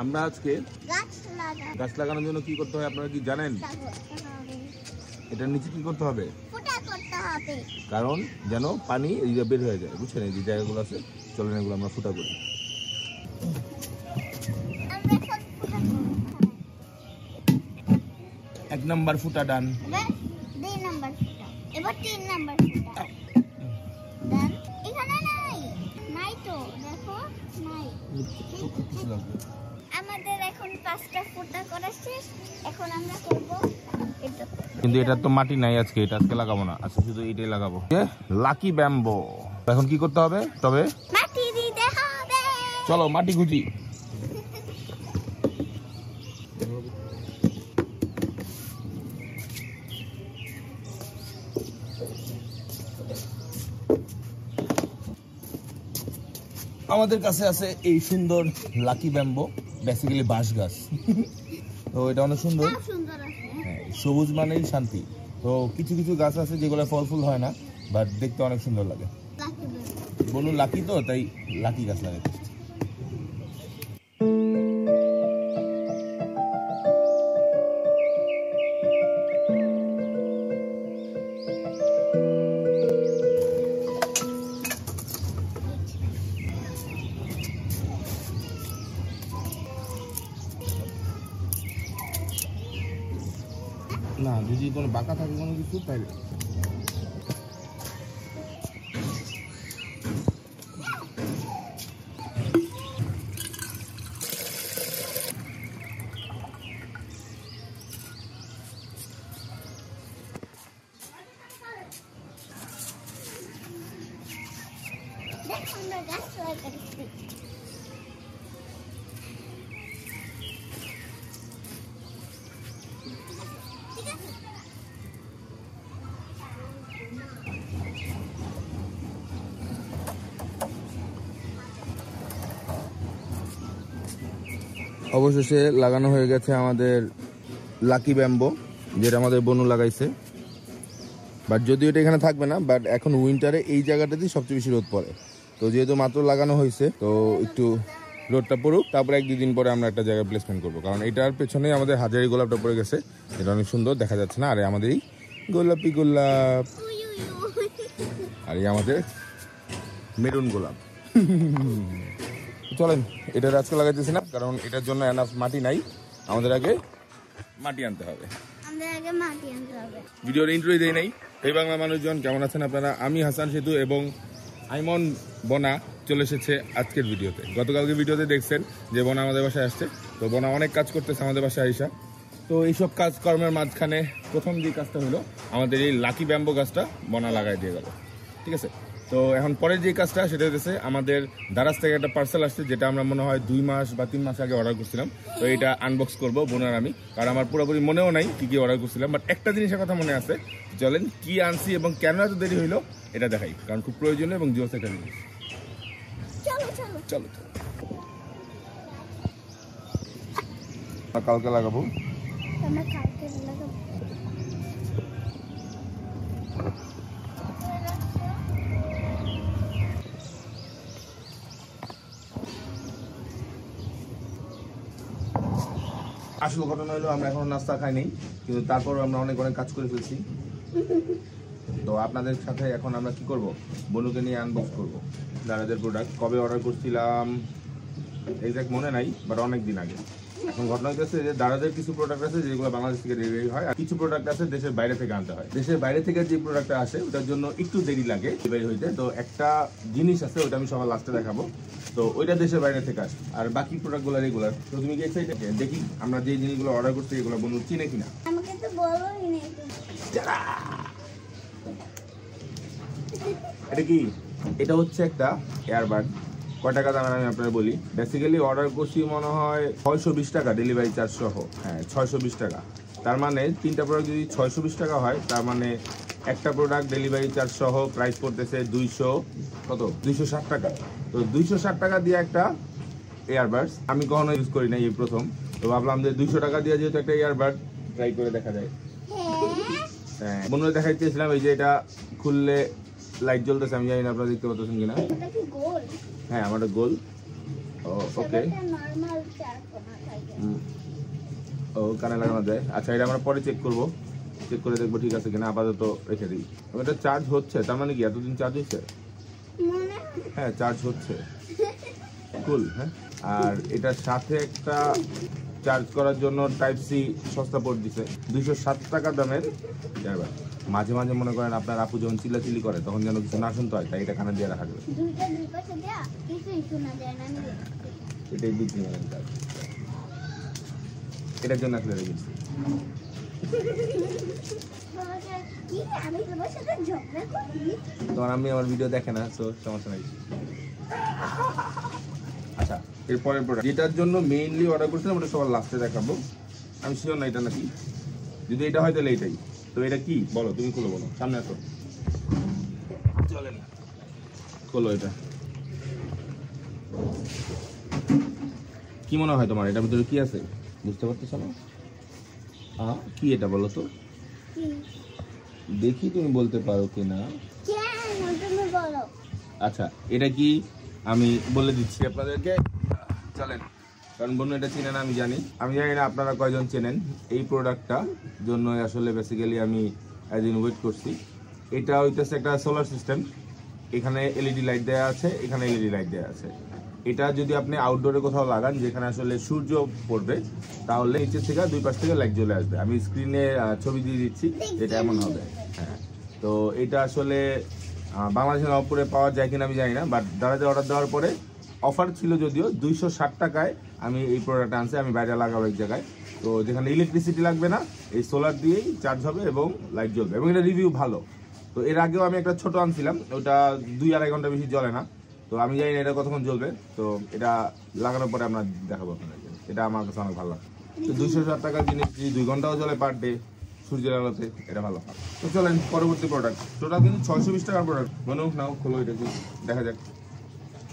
আমরা আজকে গাছ লাগানোর জন্য কি করতে হয় আপনারা কি জানেন? এটার নিচে কি করতে হবে? কারণ যেন পানি এই যে বের হয়ে যায়, বুঝছেন? এই যে জায়গাগুলো আছে, চলেন এগুলো আমরা ফুটা করি। এক নাম্বার ফুটা ডান। এবার 3 নাম্বার ফুটা দেন। এখানে নাই তো, দেখো নাই। আমাদের এখন 5টা ফুটা করা শেষ। এখন আমরা করব এটা। কিন্তু এটা তো মাটি নাই আজকে, এটা আজকে লাগাবো না, আজকে শুধু এটাই লাগাবো। Lucky bamboo. এখন কি করতে হবে? তবে মাটি দিতে হবে। চলো মাটি খুঁজি। আমাদের কাছে আছে এই সুন্দর লাকি ব্যাম্বো, বেসিক্যালি বাঁশ গাছ। তো এটা অনেক সুন্দর, সবুজ মানেই শান্তি। তো কিছু কিছু গাছ আছে যেগুলো ফল ফুল হয় না, বাট দেখতে অনেক সুন্দর লাগে। বলুন লাকি, তো তাই লাকি গাছ লাগাইতে। না, যদি কোনো বাঁকা থাকে কোনো কিছু তাইলে অবশেষে লাগানো হয়ে গেছে আমাদের লাকি ব্যাম্বো, যেটা আমাদের বনু লাগাইছে। বাট যদিও এটা এখানে থাকবে না, বাট এখন উইন্টারে এই জায়গাটাতেই সবচেয়ে বেশি রোদ পড়ে। তো যেহেতু মাত্র লাগানো হয়েছে, তো একটু রোদটা পড়ুক, তারপরে 1-2 দিন পরে আমরা একটা জায়গায় প্লেসমেন্ট করবো। কারণ এটার পেছনে আমাদের হাজারি গোলাপটা পড়ে গেছে, এটা অনেক সুন্দর দেখা যাচ্ছে না। আর আমাদের এই গোলাপি গোলাপ, আর এই আমাদের মেরুন গোলাপ। চলেন এটা আজকে লাগাইতেছি না, কারণ এটার জন্য এনাফ মাটি নাই, আমাদের আগে মাটি আনতে হবে। ভিডিওর ইন্ট্রোই দেই নাই। এই বাংলা মানুষজন কেমন আছেন আপনারা? আমি হাসান সেতু এবং আইমন বনা চলে এসেছে আজকের ভিডিওতে। গতকালকে ভিডিওতে দেখছেন যে বনা আমাদের বাসায় আসছে। তো বনা অনেক কাজ করতেছে আমাদের বাসায় আইসা। তো এইসব কাজকর্মের মাঝখানে প্রথম যে কাজটা হলো, আমাদের এই লাকি ব্যাম্বো গাছটা বনা লাগাই দিয়ে গেল, ঠিক আছে? তো এখন পরের যে কাজটা সেটা হচ্ছে আমাদের দারাজ থেকে একটা পার্সেল আসছে, যেটা আমরা মনে হয় 2 মাস বা 3 মাস আগে অর্ডার করছিলাম। তো এটা আনবক্স করবো বোনার আমি, কারণ আমার পুরোপুরি মনেও নাই কি কি অর্ডার করছিলাম। বাট একটা জিনিসের কথা মনে আছে, চলেন কি আনছি এবং কেন এত দেরি হইলো এটা দেখাই, কারণ খুব প্রয়োজনীয় এবং জোস একটা জিনিস। চলো কালকে লাগাবো। আসল ঘটনা হলো আমরা এখন নাস্তা খাই নাই, কিন্তু তারপর আমরা অনেক কাজ করে ফেলছি। তো আপনাদের সাথে এখন আমরা কি করব, বনুকে নিয়ে আনবক্স করবো দারাজের প্রোডাক্ট। কবে অর্ডার করছিলাম এক্সাক্ট মনে নাই, বাট অনেক দিন আগে। এখন ঘটনা হচ্ছে যে দারাজের কিছু প্রোডাক্ট আছে যেগুলো বাংলাদেশ থেকে ডেলিভারি হয়, আর কিছু প্রোডাক্ট আছে দেশের বাইরে থেকে আনতে হয়। দেশের বাইরে থেকে যে প্রোডাক্টটা আসে ওটার জন্য একটু দেরি লাগে ডেলিভারি হইতে। তো একটা জিনিস আছে, ওটা আমি সবার লাস্টে দেখাবো। তো ওইটা দেশের বাইরে থেকে আসে, আর বাকি প্রোডাক্টগুলো রেগুলার। তো তুমি কি এক্সাইটেড? দেখি আমরা যে জিনিসগুলো অর্ডার করছি এগুলো বনু চিনে কিনা। আমাকে তো বলোই না। এটা কি? এটা হচ্ছে একটা এয়ারবাড। কয় টাকা দামের আমি আপনারা বলি। বেসিক্যালি অর্ডার করছি মনে হয় 620 টাকা ডেলিভারি চার্জ সহ। হ্যাঁ 620 টাকা। তার মানে 3টা প্রোডাক্ট যদি 620 টাকা হয়, তার মানে একটা প্রোডাক্ট ডেলিভারি চার্জ সহ প্রাইস পড়তেছে 260 টাকা। তো 260 টাকা দিয়ে একটা এয়ারবাডস আমি কখনো ইউজ করি না, এই প্রথম। তো ভাবলাম যে 200 টাকা দিয়ে যেহেতু একটা এয়ারবাড, ট্রাই করে দেখা যায়। হ্যাঁ মনে হয় দেখাই চেয়েছিলাম। এই যে এটা খুললে লাইট জ্বলতেছে, আমি জানি না আপনারা দেখতে পাচ্ছেন কিনা। হ্যাঁ আমারটা গোল। ওকে, নরমাল চারকোনা থাকে। ও কানে লাগানো যায়। আচ্ছা, এটা আমরা পরে চেক করব, চেক করে দেখবো ঠিক আছে কিনা। আপাতত রেখে দিই। এটা চার্জ হচ্ছে, তার মানে কি এতদিন চার্জ হচ্ছে? মনে হ্যাঁ, চার্জ হচ্ছে। কুল। হ্যাঁ, আর এটার সাথে একটা চার্জ করার জন্য টাইপ সি সস্তা পোর্ট দিছে 207 টাকা দামের। এবার মাঝে মাঝে মনে করেন আপনার আপু যখন চিল্লাচিল্লি করে তখন যেন কিছু না শুনতে হয়, তাই এটা কানে দিয়ে রাখা যাবে। দুইটা দুই পাশে দেয়া কিছুই শোনা যায় না। এটাই বুঝছি মানে কাজ। এটার জন্য আসলে রেখেছি। বাবাকে কি আমি তোমার সাথে ঝগড়া করি? তখন আমি আমার ভিডিও দেখে না, তো সমস্যা নাই। আচ্ছা, এরপরের প্রোডাক্ট যেটার জন্য মেইনলি অর্ডার করছিলাম ওটা সবার লাস্টে দেখাবো। আমি শিওর না এটা নাকি, যদি এটা হয় তাহলে এটাই। তো এটা কি বলো, তুমি খুলো, বলো, সামনে আসো। চলেন খোলো। এটা কি মনে হয় তোমার, এটার ভিতরে কি আছে বুঝতে পারতেছো না? কি এটা বলো তো কি? দেখি তুমি বলতে পারো কিনা। কেন তুমি বলো? আচ্ছা, এটা কি আমি বলে দিচ্ছি আপনাদেরকে, চলেন। কারণ বন্ধু এটা চেনেন, আমি জানি না আপনারা কয়জন চেনেন এই প্রোডাক্টটা জন্য। আসলে বেসিক্যালি আমি একদিন ওয়েট করছি। এটা হইতেছে একটা সোলার সিস্টেম। এখানে এলইডি লাইট দেওয়া আছে, এখানে এলইডি লাইট দেওয়া আছে। এটা যদি আপনি আউটডোরে কোথাও লাগান যেখানে আসলে সূর্য পড়বে, তাহলে নিচে থেকে দুই পাশ থেকে লাইট জ্বলে আসবে। আমি স্ক্রিনে ছবি দিয়ে দিচ্ছি, এটা এমন হবে। হ্যাঁ, তো এটা আসলে বাংলাদেশের নবপুরে পাওয়া যায় কিনা আমি জানি না, বাট দাদাতে অর্ডার দেওয়ার পরে অফার ছিল যদিও 260 টাকায় আমি এই প্রোডাক্ট আনছি। আমি বাইরে লাগাবো এক জায়গায়, তো যেখানে ইলেকট্রিসিটি লাগবে না, এই সোলার দিয়েই চার্জ হবে এবং লাইট জ্বলবে, এবং এটা রিভিউ ভালো। তো এর আগেও আমি একটা ছোট আনছিলাম, ওটা 2-2.5 ঘন্টা বেশি জ্বলে না। তো আমি জানি না এটা কতক্ষণ জ্বলবে, তো এটা লাগানোর পরে আমরা দেখাবো আপনাদেরকে। এটা আমার কাছে অনেক ভালো লাগে। তো 260 টাকার জিনিস যদি 2 ঘন্টাও চলে পার ডে সূর্যের আলোতে, এটা ভালো। তো চলেন পরবর্তী প্রোডাক্ট। টোটাল কিন্তু 620 টাকার প্রোডাক্ট। মনে নাও, খোলো এটা কি দেখা যাক।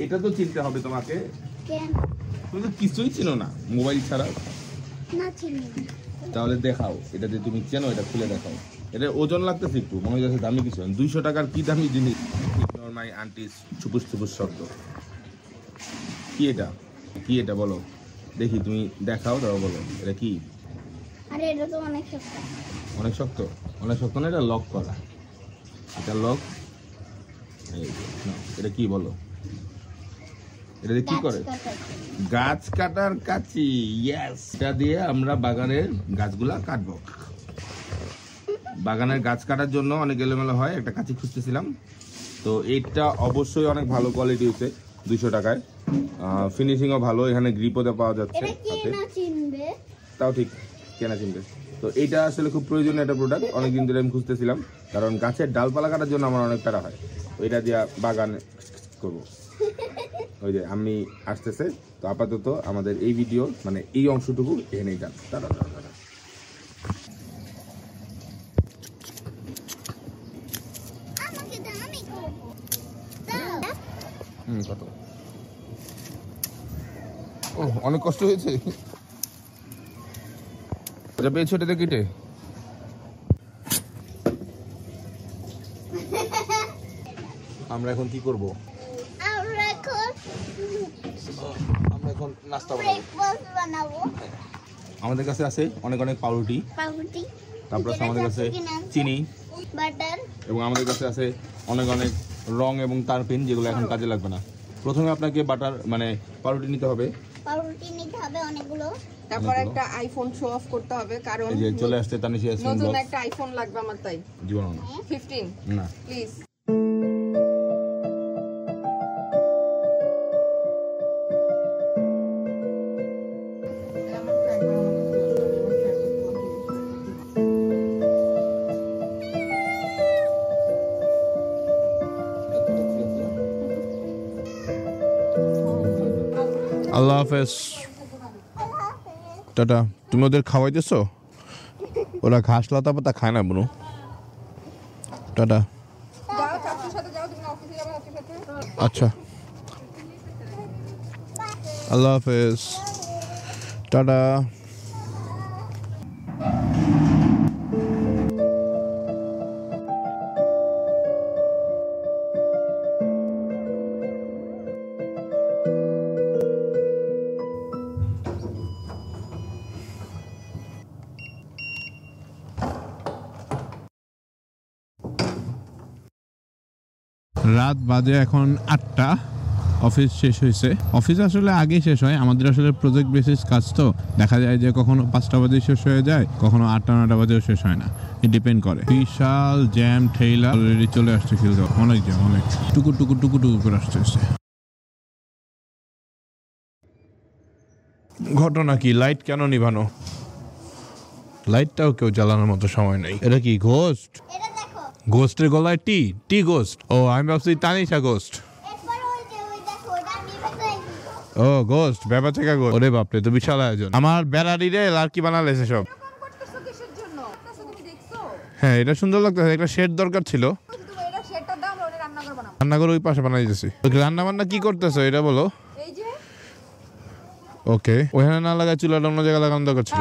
এটা তো চিনতে হবে তোমাকে, কেন? তুমি তো কিছুই চিনো না মোবাইল ছাড়া। না চিনি। তাহলে দেখাও, এটা যে তুমি চেনো এটা খুলে দেখাও। এটা ওজন লাগতেছে একটু, মনে হচ্ছে দামি কিছু। 200 টাকার কি দামি জিনিস? ইগনোর মাই আন্টিস ছুপুস ছুপুস শব্দ। কি এটা, কি এটা বলো দেখি, তুমি দেখাও, দাও বলো এটা কি। আরে এটা তো অনেক শক্ত। অনেক শক্ত? অনেক শক্ত না, এটা লক করা। এটা লক। এটা কি বলো, এটা দিয়ে কি করে? গাছ কাটার কাঁচি। ইয়েস, এটা দিয়ে আমরা বাগানের গাছগুলা কাটবো। বাগানের গাছ কাটার জন্য অনেক এলোমেলো হয়, একটা কাঁচি খুঁজতেছিলাম। তো এইটা অবশ্যই অনেক ভালো কোয়ালিটি হচ্ছে 200 টাকায়। ফিনিশিংও ভালো, এখানে গ্রিপও পাওয়া যাচ্ছে হাতে। তাও ঠিক, কেনা চিনবে। তো এইটা আসলে খুব প্রয়োজনীয় একটা প্রোডাক্ট, অনেকদিন ধরে আমি খুঁজতেছিলাম, কারণ গাছের ডালপালা কাটার জন্য আমার অনেক প্যারা হয়। তো এটা দিয়ে বাগান করবো। ওই যে আমি আসতেছে। তো আপাতত আমাদের এই ভিডিও মানে এই অংশটুকু এখানেই যান। কত? ও, অনেক কষ্ট হয়েছে। এটা পেয়েছো, এটাতে কেটে। আমরা এখন কি করব? আমরা এখন নাস্তা বানাবো। আমাদের কাছে আছে অনেক অনেক পাউরুটি, তারপর আমাদের কাছে চিনি, বাটার, এবং আমাদের কাছে আছে অনেক অনেক রং এবং তারপিন, যেগুলো এখন কাজে লাগবে না। প্রথমে আপনাকে বাটার মানে পাউরুটি নিতে হবে অনেকগুলো। তারপর একটা আইফোন শো অফ করতে হবে, কারণ এই যে চলে আসছে তানিশা ইয়াসমিন ব্লগ। নতুন একটা আইফোন লাগবে আমার, তাই জীবন না 15 না প্লিজ। আল্লাহ হাফেজ, টাটা। তুমি ওদের খাওয়াইতেছো? ওরা ঘাস লতা পাতা খায় না বুনু। টাটা। যাও চাচুর সাথে যাও, তুমি অফিসে যাবে চাচুর সাথে। আচ্ছা, আল্লাহ হাফেজ, টাটা। রাত বাজে এখন 8টা। অফিস শেষ হয়েছে। অফিস আসলে আগেই শেষ হয়, আমাদের আসলে প্রজেক্ট বেসিস কাজ, তো দেখা যায় যে কখনো 5টা বাজে শেষ হয়ে যায়, কখনো 8টা 9টা বাজেও শেষ হয় না, ডিপেন্ড করে। বিশাল জ্যাম ঠেলা অলরেডি চলে আসছে, খিলগাঁও অনেক জ্যাম, অনেক টুকু টুকু টুকু টুকু করে আসতেছে। ঘটনা কি, লাইট কেন নিভানো? লাইটটাও কেউ জ্বালানোর মতো সময় নেই। এটা কি ঘোস্ট? এটা দেখো ঘোস্টের গলায় টি ঘোস্ট? ও আমি ভাবছি তানিশা ঘোস্ট। এরপর ওই দেখো ওটা নিভে গেছে। ও ঘোস্ট, ব্যাপার থেকে ঘোস্ট। ওরে বাপরে, তো বিশাল আয়োজন। আমার বেড়ারি রে লার্কি বানালেছে সব। এরকম করতেছো কিসের জন্য? করতেছো তুমি দেখছো? হ্যাঁ এটা সুন্দর লাগতেছে, একটা শেড দরকার ছিল। তুমি এটা শেডটা দাও, আমরা ওটা রান্নাঘর বানাবো। রান্নাঘর ওই পাশে বানাই দিতেছি। রান্না বান্না কি করতেছো এটা বলো। এই যে ওকে, ওখানে না লাগায় চুলাটা অন্য জায়গায় লাগানো দরকার ছিল।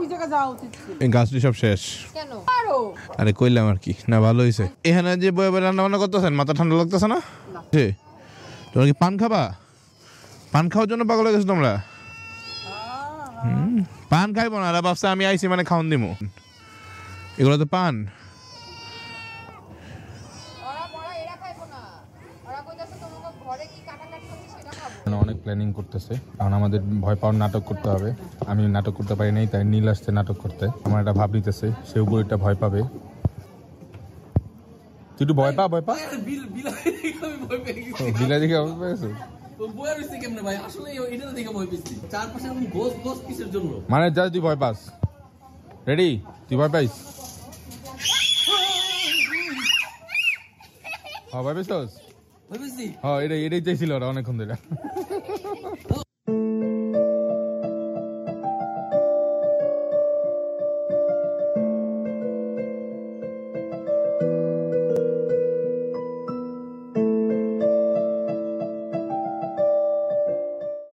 ওই জায়গা যাওয়া উচিত ছিল। এই গাছটি সব শেষ। কেন? আরো আরে কইলাম আর কি, না ভালো হয়েছে। এখানে যে বয়ে বয়ে রান্না বান্না করতেছেন, মাথা ঠান্ডা লাগতেছে না? জি। তোমরা কি পান খাবা? পান খাওয়ার জন্য পাগল হয়ে গেছো তোমরা? পান খাইবো না, ভাবছে আমি আইসি মানে খাওয়ান দিমু। এগুলো তো পান। ওরা এরা খাইবো না। ওরা কইতাছে তোমাকে ঘরে কি কাটাকাটি হচ্ছে সেটা খাবো। অনেক প্ল্যানিং করতেছে, কারণ আমাদের ভয় পাওয়ার নাটক করতে হবে। আমি নাটক করতে পারি নাই, তাই নীল আসছে নাটক করতে। আমার একটা ভাব নিতেছে, সে উপরটা ভয় পাবে। তুই একটু ভয় পা। বিলা দেখে ভয় পেয়েছো? মানে যা তুই ভয় পাস। রেডি? তুই ভয় পাইস? হ্যাঁ ভয় পেয়েছিস? হ্যাঁ এটাই চাইছিল ওরা অনেকক্ষণ ধরে।